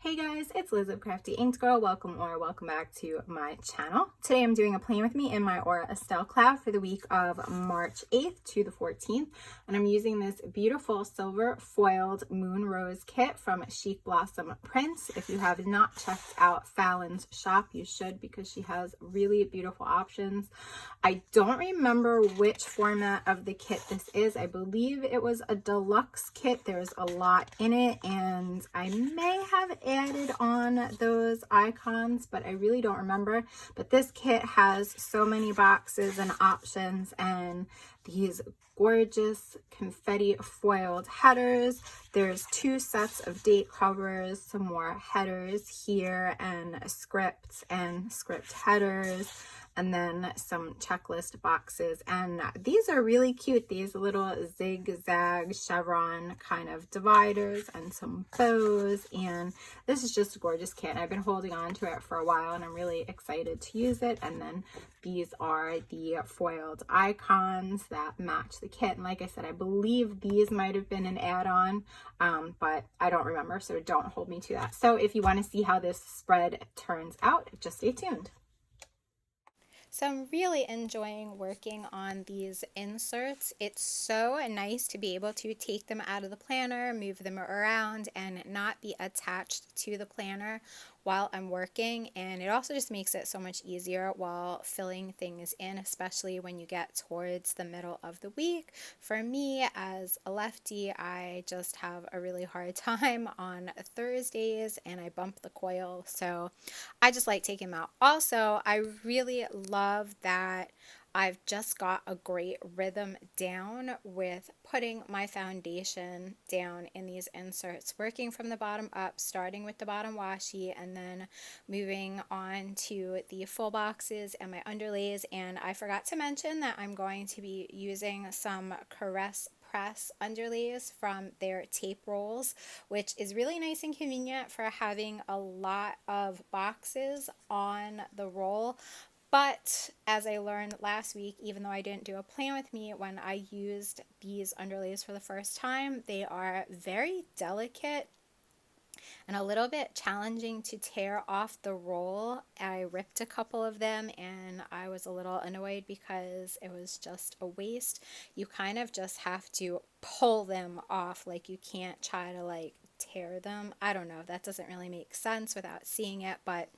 Hey guys, it's Liz of Crafty Inked Girl. Welcome back to my channel. Today I'm doing a plan with me in my Aura Estelle cloud for the week of March 8th to the 14th. And I'm using this beautiful silver foiled moon rose kit from Chic Blossom Prints. If you have not checked out Fallon's shop, you should, because she has really beautiful options. I don't remember which format of the kit this is. I believe it was a deluxe kit. There's a lot in it, and I may have added on those icons, but I really don't remember. But this kit has so many boxes and options, and these gorgeous confetti foiled headers. There's 2 sets of date covers, some more headers here, and script headers, and then some checklist boxes. And these are really cute, these little zigzag chevron kind of dividers and some bows. And this is just a gorgeous kit. I've been holding on to it for a while and I'm really excited to use it. And then these are the foiled icons that match the kit. And like I said, I believe these might have been an add-on, but I don't remember, so don't hold me to that. So if you want to see how this spread turns out, just stay tuned. So I'm really enjoying working on these inserts. It's so nice to be able to take them out of the planner, move them around, and not be attached to the planner while I'm working. And it also just makes it so much easier while filling things in, especially when you get towards the middle of the week. For me, as a lefty, I just have a really hard time on Thursdays and I bump the coil, so I just like taking them out. Also, I really love that I've just got a great rhythm down with putting my foundation down in these inserts, working from the bottom up, starting with the bottom washi and then moving on to the full boxes and my underlays. And I forgot to mention that I'm going to be using some Caress Press underlays from their tape rolls, which is really nice and convenient for having a lot of boxes on the roll. But as I learned last week, even though I didn't do a plan with me, when I used these underlays for the first time, they are very delicate and a little bit challenging to tear off the roll. I ripped a couple of them and I was a little annoyed because it was just a waste. You kind of just have to pull them off, like you can't try to like tear them. I don't know, that doesn't really make sense without seeing it, but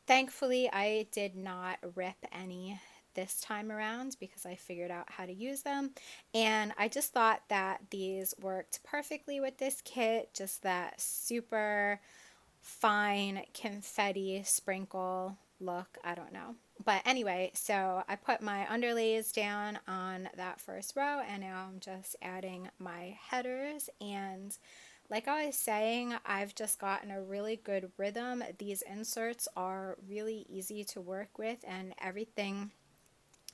thankfully I did not rip any this time around because I figured out how to use them. And I just thought that these worked perfectly with this kit, just that super fine confetti sprinkle look. I don't know. But anyway, so I put my underlays down on that first row and now I'm just adding my headers. And like I was saying, I've just gotten a really good rhythm. These inserts are really easy to work with and everything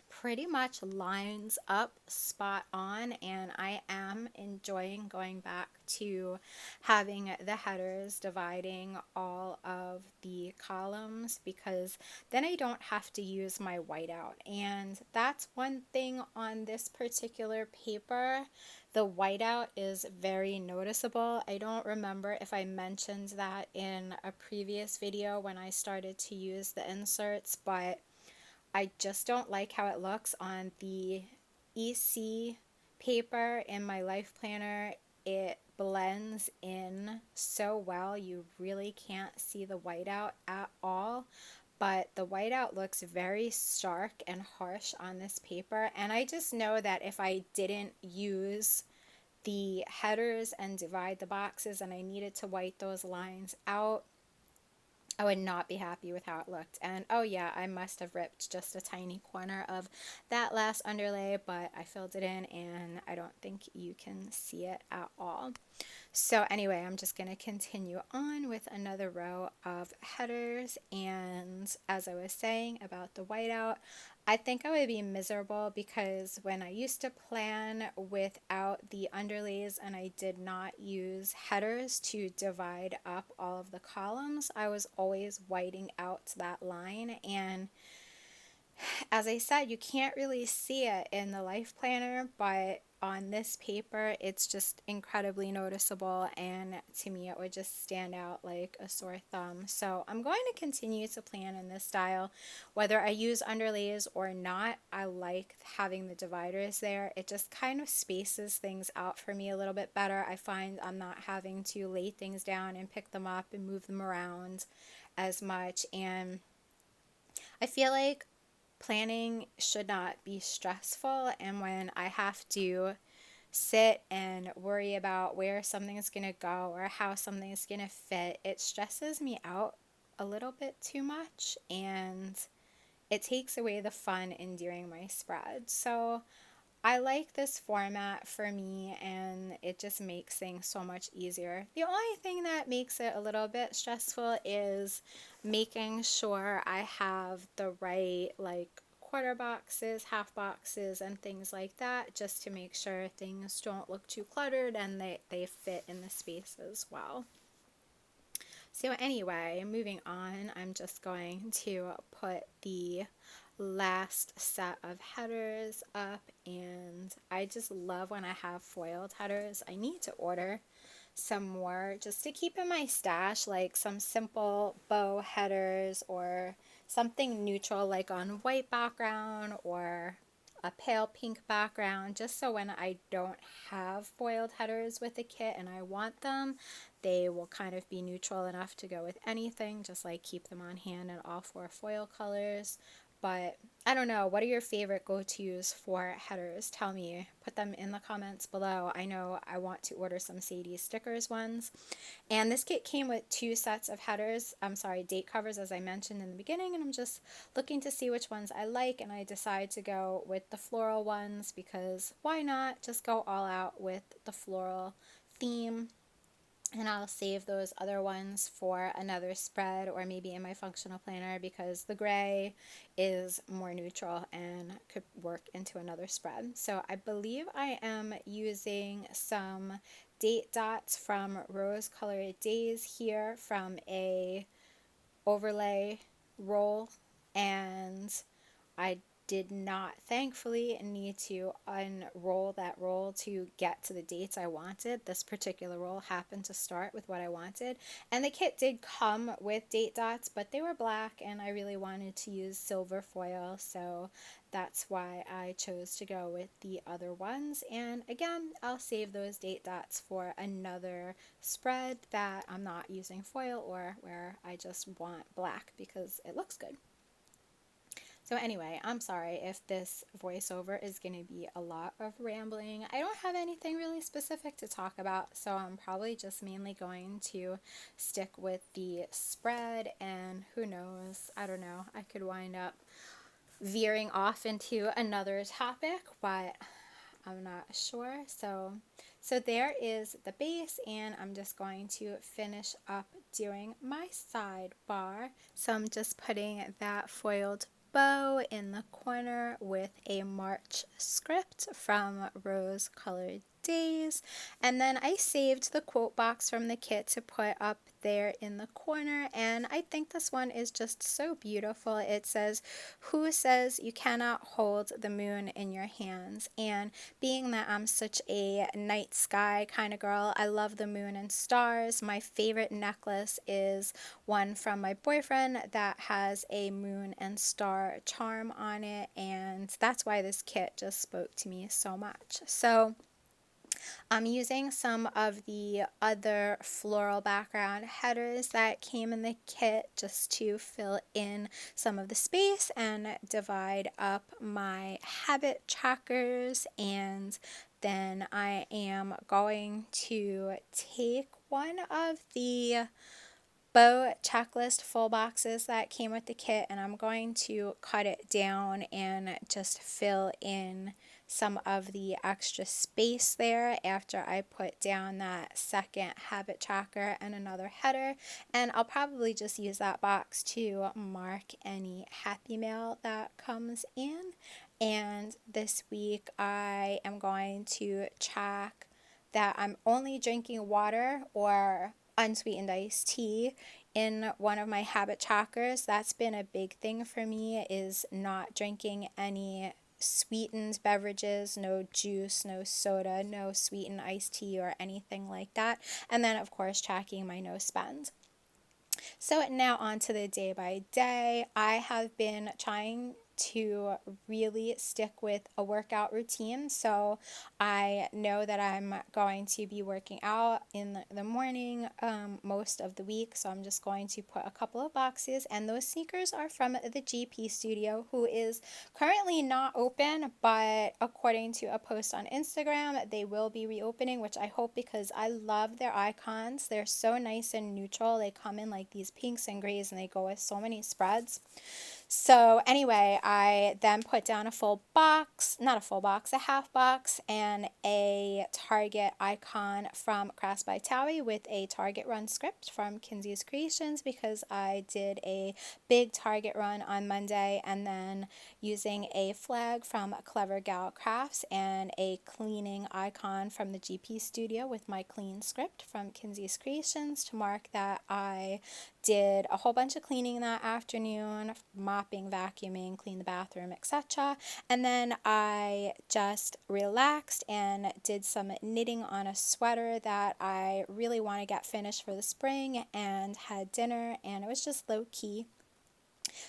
pretty much lines up spot on, and I am enjoying going back to having the headers dividing all of the columns, because then I don't have to use my whiteout. And that's one thing on this particular paper. The whiteout is very noticeable. I don't remember if I mentioned that in a previous video when I started to use the inserts, but I just don't like how it looks on the EC paper in my life planner. It blends in so well, you really can't see the whiteout at all. But the whiteout looks very stark and harsh on this paper. And I just know that if I didn't use the headers and divide the boxes and I needed to white those lines out, I would not be happy with how it looked. And oh yeah, I must have ripped just a tiny corner of that last underlay, but I filled it in and I don't think you can see it at all. So anyway, I'm just going to continue on with another row of headers. And as I was saying about the whiteout, I think I would be miserable because when I used to plan without the underlays and I did not use headers to divide up all of the columns, I was always whiting out that line, and as I said, you can't really see it in the life planner, but on this paper, it's just incredibly noticeable, and to me, it would just stand out like a sore thumb. So I'm going to continue to plan in this style. Whether I use underlays or not, I like having the dividers there. It just kind of spaces things out for me a little bit better. I find I'm not having to lay things down and pick them up and move them around as much, and I feel like planning should not be stressful, and when I have to sit and worry about where something is going to go or how something is going to fit, it stresses me out a little bit too much, and it takes away the fun in doing my spread. So I like this format for me, and it just makes things so much easier. The only thing that makes it a little bit stressful is making sure I have the right, like, quarter boxes, half boxes, and things like that, just to make sure things don't look too cluttered and they fit in the space as well. So anyway, moving on, I'm just going to put the last set of headers up, and I just love when I have foiled headers. I need to order some more just to keep in my stash, like some simple bow headers or something neutral like on white background or a pale pink background, just so when I don't have foiled headers with the kit and I want them, they will kind of be neutral enough to go with anything, just like keep them on hand in all four foil colors. But I don't know, what are your favorite go-tos for headers? Tell me, put them in the comments below. I know I want to order some Sadie stickers ones. And this kit came with 2 sets of headers, date covers, as I mentioned in the beginning, and I'm just looking to see which ones I like, and I decided to go with the floral ones because why not just go all out with the floral theme. And I'll save those other ones for another spread or maybe in my functional planner because the gray is more neutral and could work into another spread. So I believe I am using some date dots from Rose Colored Days here from a overlay roll, and I did not, thankfully, need to unroll that roll to get to the dates I wanted. This particular roll happened to start with what I wanted. And the kit did come with date dots, but they were black, and I really wanted to use silver foil, so that's why I chose to go with the other ones. And again, I'll save those date dots for another spread that I'm not using foil or where I just want black because it looks good. So anyway, I'm sorry if this voiceover is going to be a lot of rambling. I don't have anything really specific to talk about, so I'm probably just mainly going to stick with the spread, and who knows, I don't know, I could wind up veering off into another topic, but I'm not sure. So there is the base, and I'm just going to finish up doing my sidebar. So I'm just putting that foiled bow in the corner with a March script from Rose Colored Days, and then I saved the quote box from the kit to put up there in the corner, and I think this one is just so beautiful. It says, "Who says you cannot hold the moon in your hands?" And being that I'm such a night sky kind of girl, I love the moon and stars. My favorite necklace is one from my boyfriend that has a moon and star charm on it, and that's why this kit just spoke to me so much. So I'm using some of the other floral background headers that came in the kit just to fill in some of the space and divide up my habit trackers, and then I am going to take one of the bow checklist full boxes that came with the kit, and I'm going to cut it down and just fill in some of the extra space there after I put down that second habit tracker and another header, and I'll probably just use that box to mark any happy mail that comes in. And this week I am going to track that I'm only drinking water or unsweetened iced tea in one of my habit trackers. That's been a big thing for me, is not drinking any sweetened beverages, no juice, no soda, no sweetened iced tea or anything like that. And then of course tracking my no spend. So now on to the day by day. I have been trying to really stick with a workout routine. So I know that I'm going to be working out in the morning most of the week. So I'm just going to put a couple of boxes, and those sneakers are from the GP Studio, who is currently not open, but according to a post on Instagram, they will be reopening, which I hope, because I love their icons. They're so nice and neutral. They come in like these pinks and grays, and they go with so many spreads. So anyway, I then put down a full box, not a full box, a half box, and a Target icon from Crafts by Towie with a Target run script from Kinsey's Creations, because I did a big Target run on Monday, and then using a flag from Clever Gal Crafts and a cleaning icon from the GP Studio with my clean script from Kinsey's Creations to mark that I did a whole bunch of cleaning that afternoon, mopping, vacuuming, clean the bathroom, etc. And then I just relaxed and did some knitting on a sweater that I really want to get finished for the spring, and had dinner, and it was just low key.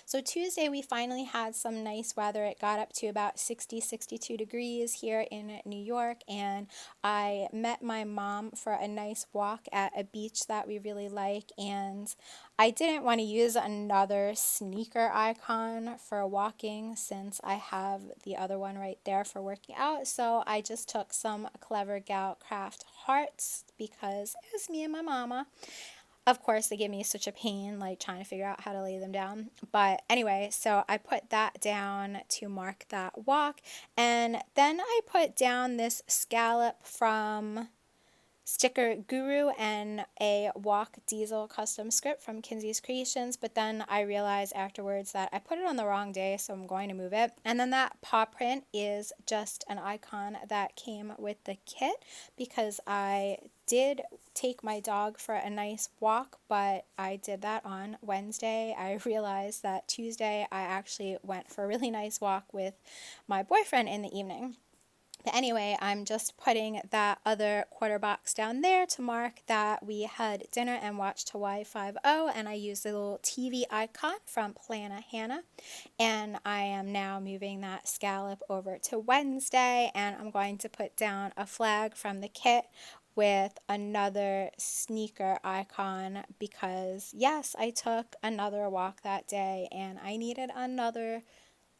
So Tuesday we finally had some nice weather. It got up to about 62 degrees here in New York, and I met my mom for a nice walk at a beach that we really like, and I didn't want to use another sneaker icon for walking since I have the other one right there for working out, so I just took some Clever Gal Craft hearts because it was me and my mama. Of course, they give me such a pain, like trying to figure out how to lay them down. But anyway, so I put that down to mark that walk. And then I put down this scallop from Sticker Guru and a Walk Diesel custom script from Kinsey's Creations, but then I realized afterwards that I put it on the wrong day, so I'm going to move it. And then that paw print is just an icon that came with the kit, because I did take my dog for a nice walk, but I did that on Wednesday. I realized that Tuesday I actually went for a really nice walk with my boyfriend in the evening. But anyway, I'm just putting that other quarter box down there to mark that we had dinner and watched Hawaii 5-0, and I used the little TV icon from Plana Hannah. And I am now moving that scallop over to Wednesday, and I'm going to put down a flag from the kit with another sneaker icon, because yes, I took another walk that day and I needed another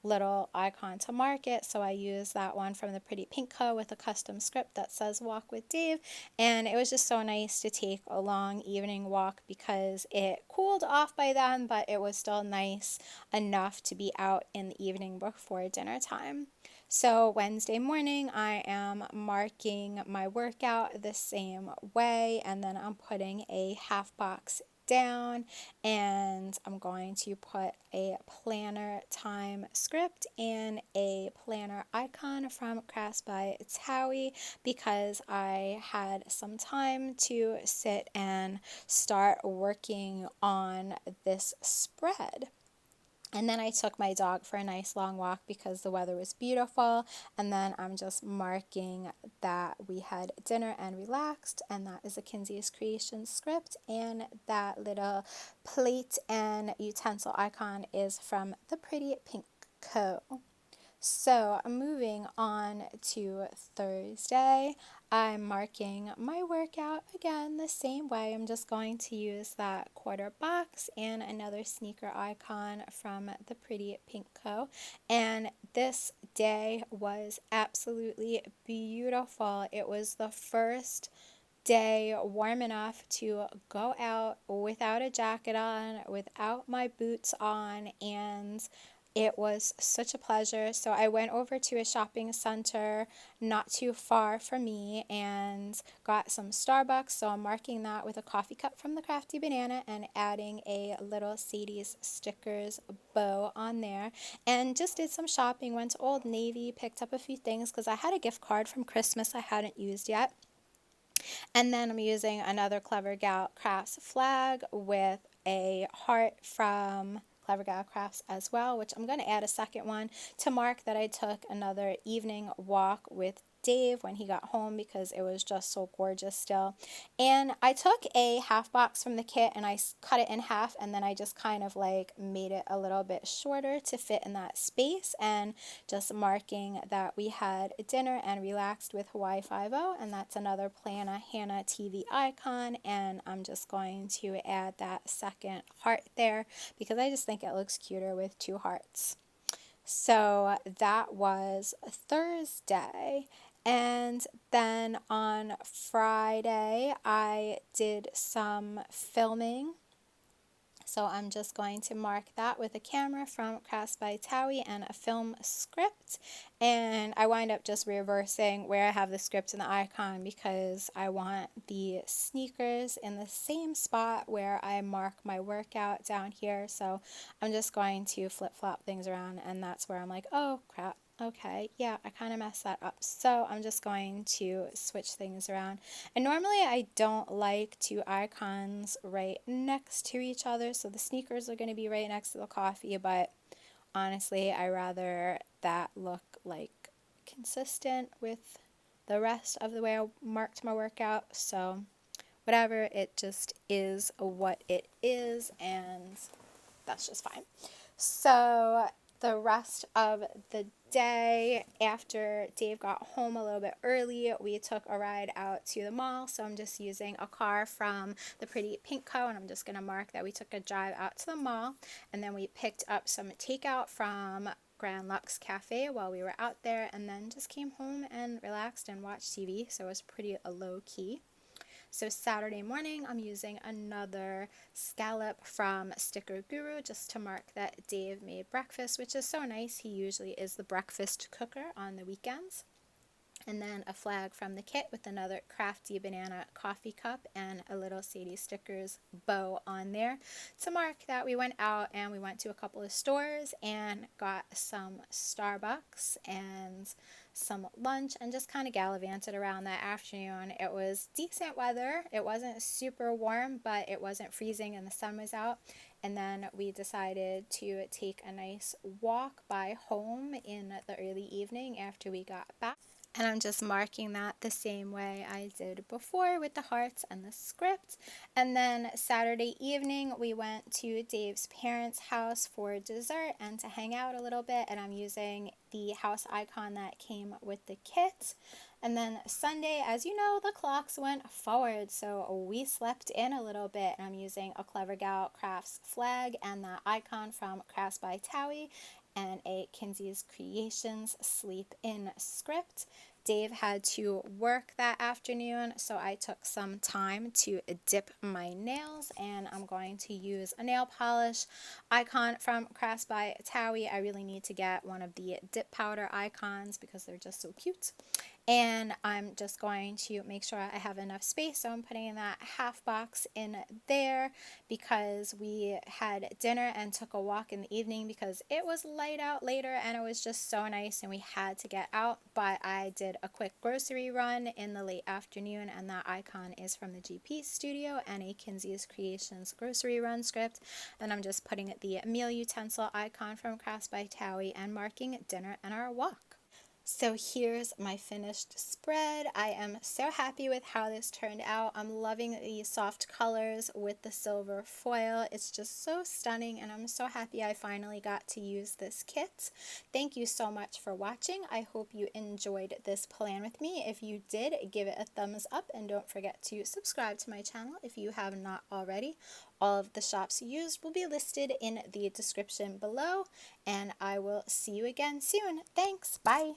little icon to mark it, so I used that one from the Pretty Pink Co. with a custom script that says Walk with Dave, and it was just so nice to take a long evening walk because it cooled off by then, but it was still nice enough to be out in the evening before dinner time. So Wednesday morning I am marking my workout the same way, and then I'm putting a half box down, and I'm going to put a planner time script and a planner icon from Crafts by Towie, because I had some time to sit and start working on this spread. And then I took my dog for a nice long walk because the weather was beautiful. And then I'm just marking that we had dinner and relaxed. And that is a Kinsey's Creations script. And that little plate and utensil icon is from the Pretty Pink Co. So moving on to Thursday, I'm marking my workout again the same way. I'm just going to use that quarter box and another sneaker icon from the Pretty Pink Co. And this day was absolutely beautiful. It was the first day warm enough to go out without a jacket on, without my boots on, and it was such a pleasure. So I went over to a shopping center not too far from me and got some Starbucks. So I'm marking that with a coffee cup from the Crafty Banana and adding a little Sadie's stickers bow on there. And just did some shopping, went to Old Navy, picked up a few things because I had a gift card from Christmas I hadn't used yet. And then I'm using another Clever Gal Crafts flag with a heart from Clever Gal Crafts as well, which I'm going to add a second one to mark that I took another evening walk with Dave when he got home because it was just so gorgeous still. And I took a half box from the kit and I cut it in half, and then I just kind of like made it a little bit shorter to fit in that space, and just marking that we had dinner and relaxed with Hawaii Five-0, and that's another Plana Hannah TV icon, and I'm just going to add that second heart there because I just think it looks cuter with two hearts. So that was Thursday. And then on Friday, I did some filming. So I'm just going to mark that with a camera from Crafts by Towie and a film script. And I wind up just reversing where I have the script and the icon because I want the sneakers in the same spot where I mark my workout down here. So I'm just going to flip-flop things around, and that's where I'm like, oh crap. Okay, yeah, I kind of messed that up. So I'm just going to switch things around. And normally I don't like two icons right next to each other. So the sneakers are going to be right next to the coffee. But honestly, I rather that look like consistent with the rest of the way I marked my workout. So whatever, it just is what it is. And that's just fine. So the rest of the day, after Dave got home a little bit early, we took a ride out to the mall. So I'm just using a car from the Pretty Pink Co, and I'm just going to mark that we took a drive out to the mall, and then we picked up some takeout from Grand Lux Cafe while we were out there, and then just came home and relaxed and watched TV. So it was pretty low key. So Saturday morning, I'm using another scallop from Sticker Guru just to mark that Dave made breakfast, which is so nice. He usually is the breakfast cooker on the weekends. And then a flag from the kit with another crafty banana coffee cup and a little Sadie Stickers bow on there to mark that we went out and we went to a couple of stores and got some Starbucks and some lunch and just kind of gallivanted around that afternoon. It was decent weather. It wasn't super warm, but it wasn't freezing and the sun was out. And then we decided to take a nice walk by home in the early evening after we got back. And I'm just marking that the same way I did before with the hearts and the script. And then Saturday evening, we went to Dave's parents' house for dessert and to hang out a little bit. And I'm using the house icon that came with the kit. And then Sunday, as you know, the clocks went forward, so we slept in a little bit. And I'm using a Clever Gal Crafts flag and the icon from Crafts by Towie and a Kinsey's Creations Sleep In script. Dave had to work that afternoon, so I took some time to dip my nails, and I'm going to use a nail polish icon from Crafts by Towie. I really need to get one of the dip powder icons because they're just so cute. And I'm just going to make sure I have enough space, so I'm putting that half box in there because we had dinner and took a walk in the evening because it was light out later and it was just so nice and we had to get out. But I did a quick grocery run in the late afternoon, and that icon is from the GP studio and a Kinsey's Creations grocery run script. And I'm just putting the meal utensil icon from Crafts by Towie and marking dinner and our walk. So here's my finished spread. I am so happy with how this turned out. I'm loving the soft colors with the silver foil. It's just so stunning, and I'm so happy I finally got to use this kit. Thank you so much for watching. I hope you enjoyed this plan with me. If you did, give it a thumbs up, and don't forget to subscribe to my channel if you have not already. All of the shops used will be listed in the description below, and I will see you again soon. Thanks. Bye.